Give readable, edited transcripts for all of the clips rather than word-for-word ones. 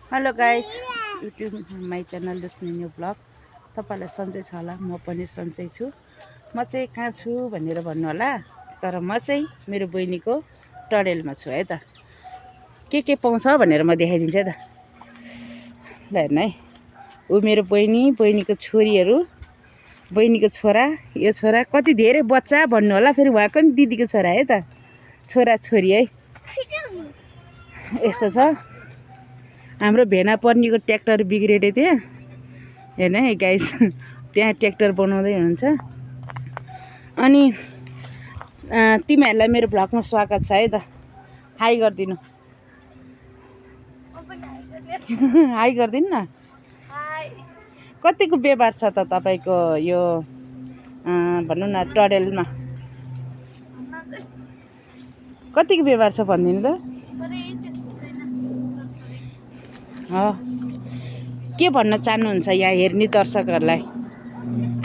Hello guys, YouTube my channel जसमा new blog तपाईँलाई सन्चै छ होला। म पनि सन्चै छु। म चाहिँ कहाँ छु भनेर भन्नु होला, तर म चाहिँ मेरो बहिनीको टडेलमा छु है त। के पाउँछ भनेर म देखाइदिन्छु है त। ल हेर्नु है, ऊ मेरो बहिनीको छोरीहरू, बहिनीको छोरा, यो छोरा कति धेरै बच्चा भन्नु होला। फेरि उहाँको नि दिदीको छोरा है त, छोरा छोरी है। यस्तो छ। हाम्रो भेना पर्नीको ट्र्याक्टर बिग्रेको थियो, हेर्नु है गाइस, त्यहाँ ट्र्याक्टर बनाउँदै हुनुहुन्छ। अनि तिमीहरूलाई मेरो भ्लगमा स्वागत छ है त। हाई गरिदिनु। हाई गरिदिनु न। कतिको व्यवहार छ त तपाईँको यो भनौँ न टडेलमा? कतिको व्यवहार छ भनिदिनु त। के भन्न चाहनुहुन्छ यहाँ हेर्ने दर्शकहरूलाई?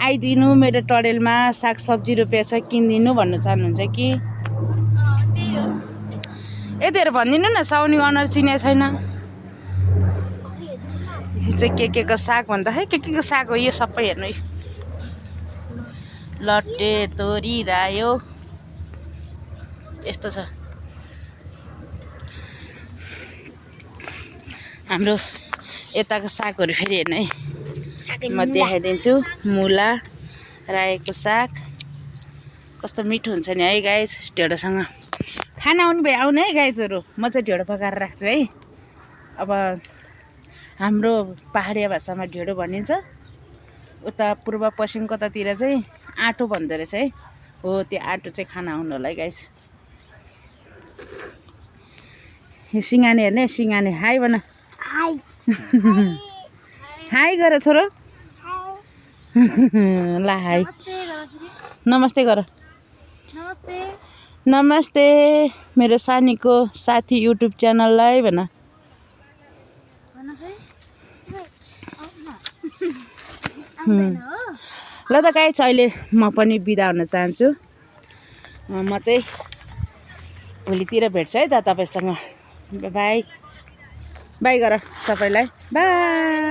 आइदिनु मेरो टडेलमा, सागसब्जी रोपेको छ, किनिदिनु भन्न चाहनुहुन्छ कि? यतिहरू भनिदिनु न। साउनी अनुहार चिनेको छैन। यो चाहिँ के को साग भन्दा है, के को साग हो यो सबै हेर्नु। लट्टे, तोरी, रायो, यस्तो छ हाम्रो यताको सागहरू। फेरि हेर्नु है, म देखाइदिन्छु। मुला, रायोको साग कस्तो मिठो हुन्छ नि है गाइस। ढेँडोसँग खाना आउनु भए आउनु है गाइजहरू, म चाहिँ ढेँडो पकाएर राख्छु है। अब हाम्रो पहाडिया भाषामा ढेँडो भनिन्छ, उता पूर्व पश्चिम कतातिर चाहिँ आँटो भन्दो रहेछ है। हो, त्यो आँटो चाहिँ खाना आउनु होला है गाइस। यो सिङ्गाने हेर्ने, सिङ्गाने हाई भन। हाई हाई गर छोरो। ल हाई, नमस्ते गर। नमस्ते मेरो सानीको साथी युट्युब च्यानललाई भन। ल त गाइस, अहिले म पनि बिदा हुन चाहन्छु। म चाहिँ भोलितिर भेट्छु है त तपाईँसँग। बाई बाई गर सबैलाई, बाई।